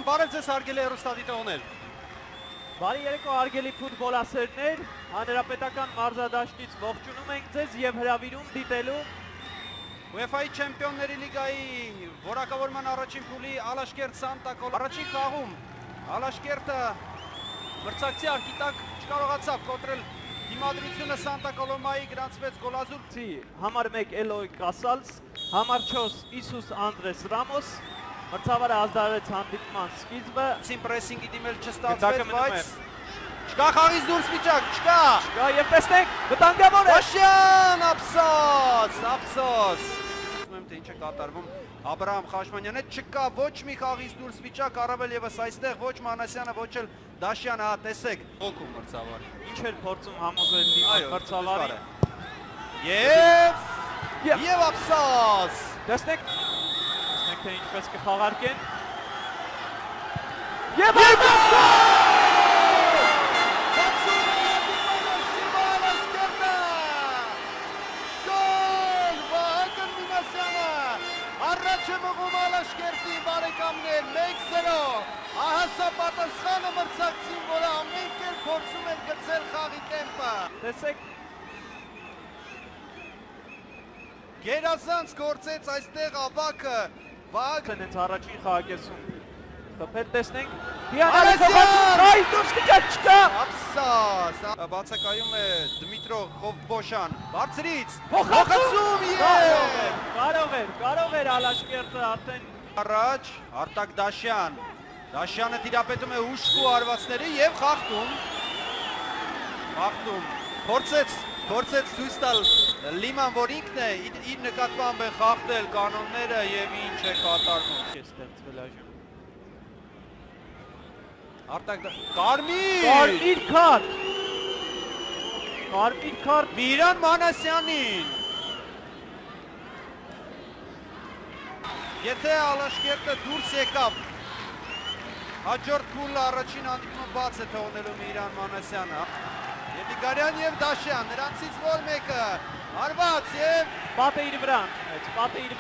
բարև ձեզ հարգելի հեռուստադիտողներ։ Բարի երեկո հարգելի ֆուտբոլասերներ, հանրապետական մարզադաշտից ողջունում ենք ձեզ եւ հրավիրում դիտելու UEFA-ի Չեմպիոնների լիգայի որակավորման առաջին փուլի Ալաշկերտ Սանտա Կոլոմ առաջին խաղում Ալաշկերտը մրցակցի արկի տակ չկարողացավ կոտրել դիմադրությունը Սանտա Կոլոմայի գրանցվեց գոլազուրկի համար 1 Էլոյ Կասալս, համար 4 Իսուս Անդրես Ռամոս, մրցավարը ազդարարեց հանդիպման սկիզբը, պրեսինգի դիմել չստացվեց, բայց չկա խաղից դուրս վիճակ, չկա եւ տեսնենք վտանգավոր է Դաշյան, ափսոս թե ինչ է կատարվում Աբրահամ Խաշմանյանը, չկա ոչ մի խաղից դուրս վիճակ, առավել եւս այստեղ ոչ Մանասյանը, ոչ էլ Դաշյանը, հա տեսեք, ոգու մրցավարը։ Ինչ էր փորձում համոզել դիմաց մրցավարին։ Եվ ափսոս։ Տեսնենք թե ինչպես կխաղարկեն։ Եվ Առաջը մղում Ալաշկերտի բարեկամներ 1-0, ահասա պատասխանը մրցակցին, որը ամեն կերպ փորձում են գցել խաղի տեմպը։ Տեսեք Գերազանց գործեց այստեղ ավակը, Վահագն հենց առաջին խաղակեսում խփել տեսնենք Արեսյան! Այ դուրս վիճակ չկա Ափսոս, բացակայում է Դմիտրո Խովբոշան, բարձրից, փոխանցում եւ կարող էր Ալաշկերտը արդեն առաջ, Արտակ Դաշյան, Դաշյանը տիրապետում է ուշքու արվածների եւ խախտում, փորձեց ցույց տալ Լիման, որ ինքն է իր նկատմամբ է խախտել կանոնները եւ ինչ է կատարվում։ Ստեղծվել այժմ Արտակ Կարմիր քարտ Միրան Մանասյանին Եթե Ալաշկերտը դուրս եկավ հաջորդ փուլը առաջին հանդիպումը բաց է թողնելու Միրան Մանասյանը Եդիգարյան եւ Դաշյան նրանցից որ մեկը արված եւ պատը իր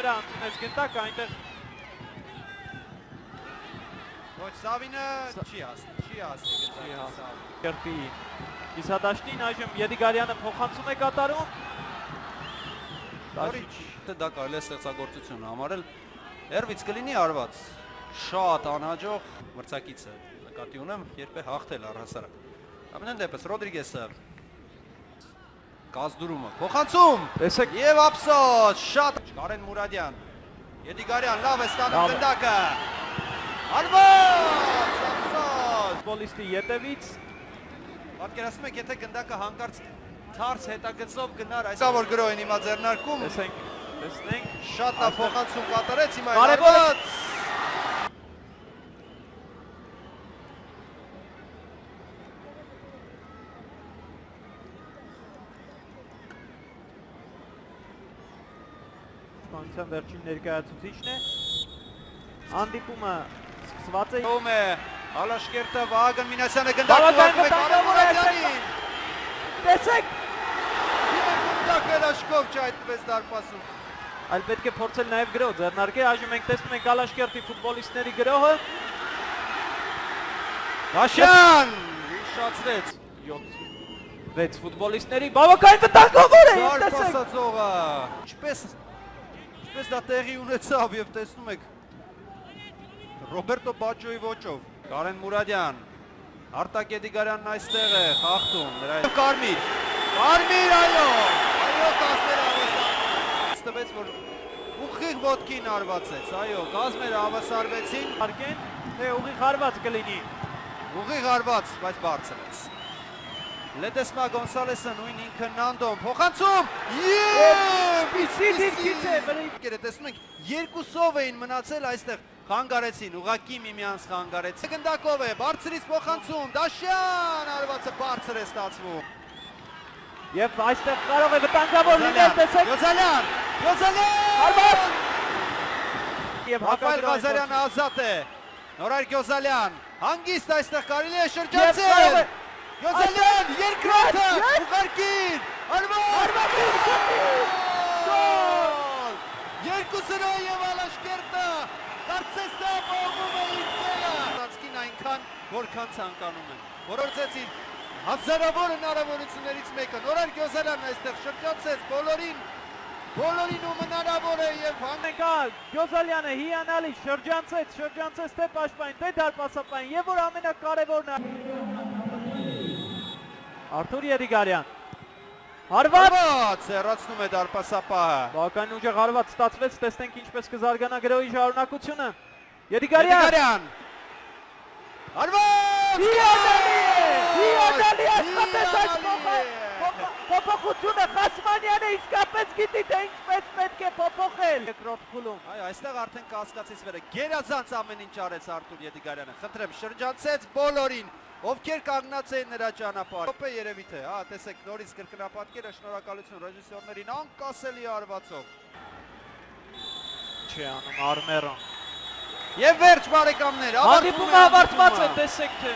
վրա ընդունեց գնդակ այնտեղ ոչ Սավինը չի հասնի Կերտի Իսադաշտին այժմ Եդիգարյանը փոխանցում է կատարում դա կարելի է ստեղծագործություն համարել Երվից կլինի արված շատ անհաջող մրցակիցը նկատի ունեմ երբ է հաղթել առհասարակ ամեն դեպս Ռոդրիգեսը Կազդուրումը փոխանցում տեսեք եւ ափսոս շատ Կարեն Մուրադյան Եդիգարյան լավ է ստանում գնդակը արված ափսոս ֆուտբոլիստի ետևից պատկերացնում եք եթե գնդակը հանկարծ թարս հետագծով գնար այս որ գրոհին հիմա ձեռնարկում տեսնենք շատ լավ փոխանցում կատարեց հիմա կարևոր արված Սպանության վերջին ներկայացուցիչն է հանդիպումը սկսված է ում է Ալաշկերտը Վահագն Մինասյանը գնդակ Վահագն տեսեք գնդակ էլ աշկով չայտնվեց դարպասում այլ պետք է փորձել նաև գրոհ ձեռնարկել այժմ մենք տեսնում ենք Ալաշկերտի ֆուտբոլիստների գրոհը Դաշյան հիշացրեց 6 ֆուտբոլիստների բավական վտանգավոր է դարպասածողը ինչպես դա տեղի ունեցավ եւ տեսնում եք Ռոբերտո Բաչոյի ոճով Կարեն Մուրադյան Արտակ Եդիգարյանն այստեղ է խախտում նրա Կարմիր այո կազմերը ավասարվեց որ ուղիղ ոտքին արվածեց այո կազմերը ավասարվեցին արկեն թե ուղիղ հարված կլինի ուղիղ արված բայց բարձրեց Լեդեսմա Գոնսալեսը նույն ինքը Նանդոն փոխանցում եւ տեսնում եք երկուսով էին մնացել այստեղ խանգարեցին ուղակի միմյանց խանգարեցին գնդակով է բարձրից փոխանցում Դաշյան արվածը բարձր է ստացվում եւ այստեղ կարող է վտանգավոր լինել տեսեք Գյոզալյան արված եւ Ռաֆայել Ղազարյանը ազատ է Նորայր Գյոզալյան հանգիստ այստեղ կարելի է շրջացել Գյոզալյան երկրորդը ուղարկին արված Երկուսը եւ Ալաշկերտը կարծես թե ապահովում է իր տեղը այնքան, որքան ցանկանում են։ Որոշեցին հազարավոր հնարավորություններից մեկը։ Նորար Գյոզալյանն այստեղ շրջանցեց բոլորին ում հնարավոր է եւ Անկալ Գյոզալյանը հիանալի շրջանցեց թե պաշտպան, թե դարպասապան եւ որ ամենակարևորն է Արթուր Եղիգարյան Հարված հեռացնում է դարպասապահը։ Բավականին ուժեղ հարված ստացվեց, տեսնենք ինչպես կզարգանա գրոյի շարունակությունը Եղիգարյան Հարված Հիանալի աշխատեց Փոփոխությունը Խասմանյանը իսկապես գիտի թե ինչպես պետք է փոփոխել երկրորդ փուլում Այո, այստեղ արդեն կասկածից վեր է։ Գերազանց ամեն ինչ արեց Արթուր Եղիգարյանը։ Խնդրեմ, շրջանցեց բոլորին, ովքեր կանգնած էին նրա ճանապարհին։ Ոպե երևի թե, հա, տեսեք նորից կրկնապատկերը, շնորհակալություն ռեժիսորներին անկասելի արվածով։ Չի անում Արմերոն Եվ վերջ բարեկամներ, Հանդիպումը ավարտված է, տեսեք թե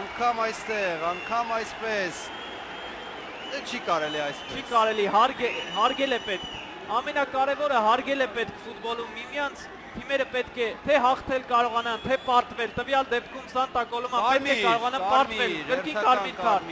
Անգամ այստեղ, անգամ այսպես Չի կարելի այսպես Չի կարելի, հարգել է պետք Ամենակարևորը հարգել է պետք ֆուտբոլում միմյանց Թիմերը պետք է թե հաղթել կարողանան, թե պարտվել Տվյալ դեպքում Սանտա Կոլոման պետք է կարողանան պարտվել Կրկին կարմիր քարտ